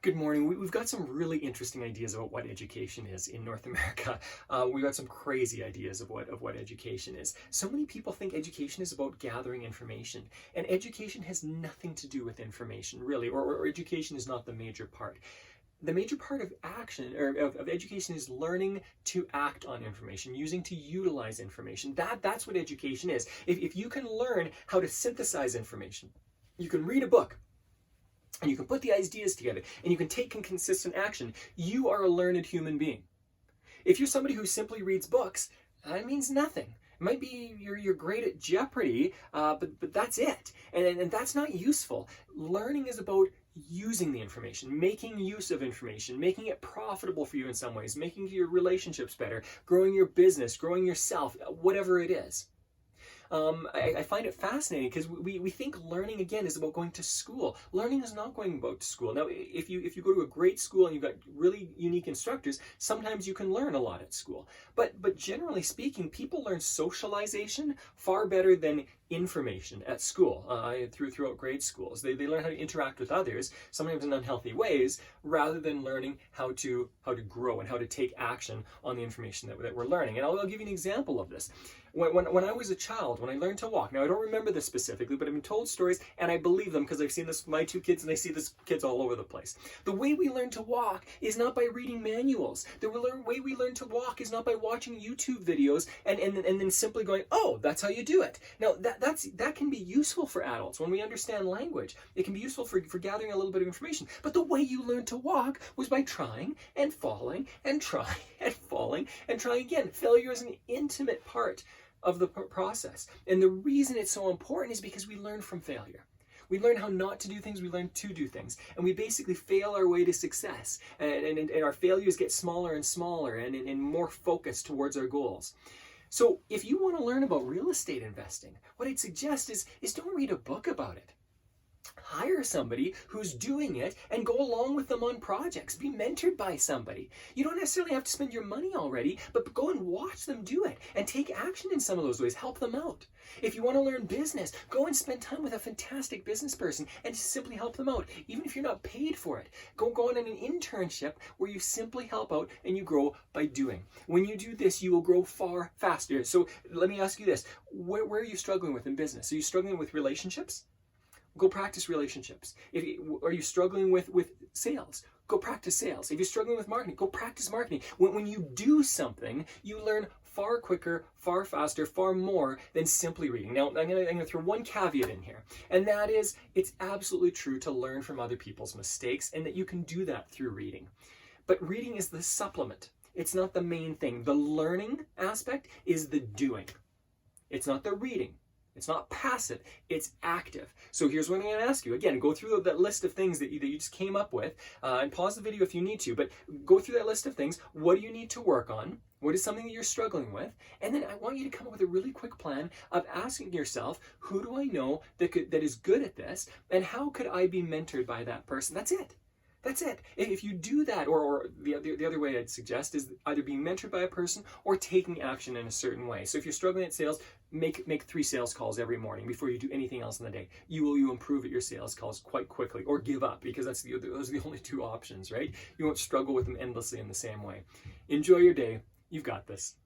Good morning. We've got some really interesting ideas about what education is in North America. We've got some crazy ideas of what education is. So many people think education is about gathering information, and education has nothing to do with information, really, or education is not the major part. The major part of action or of education is learning to act on information, using to utilize information. That's what education is. If you can learn how to synthesize information, you can read a book, and you can put the ideas together, and you can take consistent action, you are a learned human being. If you're somebody who simply reads books, that means nothing. It might be you're great at Jeopardy, but that's it. And that's not useful. Learning is about using the information, making use of information, making it profitable for you in some ways, making your relationships better, growing your business, growing yourself, whatever it is. I find it fascinating because we think learning again is about going to school. Learning is not going about to school. Now, if you go to a great school and you've got really unique instructors, sometimes you can learn a lot at school. But generally speaking, people learn socialization far better than information at school, throughout grade schools. They learn how to interact with others, sometimes in unhealthy ways, rather than learning how to grow and how to take action on the information that we're learning. And I'll give you an example of this. When I was a child, when I learned to walk, now I don't remember this specifically, but I've been told stories and I believe them because I've seen this with my two kids and I see this kids all over the place. The way we learn to walk is not by reading manuals. The way we learn to walk is not by watching YouTube videos and then simply going, oh, that's how you do it. Now that can be useful for adults when we understand language. It can be useful for gathering a little bit of information. But the way you learn to walk was by trying and falling and trying and falling and trying again. Failure is an intimate part of the process. And the reason it's so important is because we learn from failure. We learn how not to do things, we learn to do things. And we basically fail our way to success. And our failures get smaller and smaller and more focused towards our goals. So if you want to learn about real estate investing, what I'd suggest is don't read a book about it. Hire somebody who's doing it and go along with them on projects. Be mentored by somebody. You don't necessarily have to spend your money already, but go and watch them do it and take action in some of those ways. Help them out. If you want to learn business, go and spend time with a fantastic business person and just simply help them out. Even if you're not paid for it, go on an internship where you simply help out and you grow by doing. When you do this, you will grow far faster. So let me ask you this. Where are you struggling with in business? Are you struggling with relationships? Go practice relationships. Are you struggling with sales? Go practice sales. If you're struggling with marketing, go practice marketing. When you do something, you learn far quicker, far faster, far more than simply reading. Now, I'm gonna throw one caveat in here, and that is it's absolutely true to learn from other people's mistakes and that you can do that through reading. But reading is the supplement. It's not the main thing. The learning aspect is the doing. It's not the reading. It's not passive, it's active. So here's what I'm going to ask you. Again, go through that list of things that you just came up with, and pause the video if you need to, but go through that list of things. What do you need to work on? What is something that you're struggling with? And then I want you to come up with a really quick plan of asking yourself, who do I know that is good at this, and how could I be mentored by that person? That's it. That's it. If you do that, or the other way I'd suggest is either being mentored by a person or taking action in a certain way. So if you're struggling at sales, make 3 sales calls every morning before you do anything else in the day. You improve at your sales calls quite quickly, or give up, because those are the only 2 options, right? You won't struggle with them endlessly in the same way. Enjoy your day. You've got this.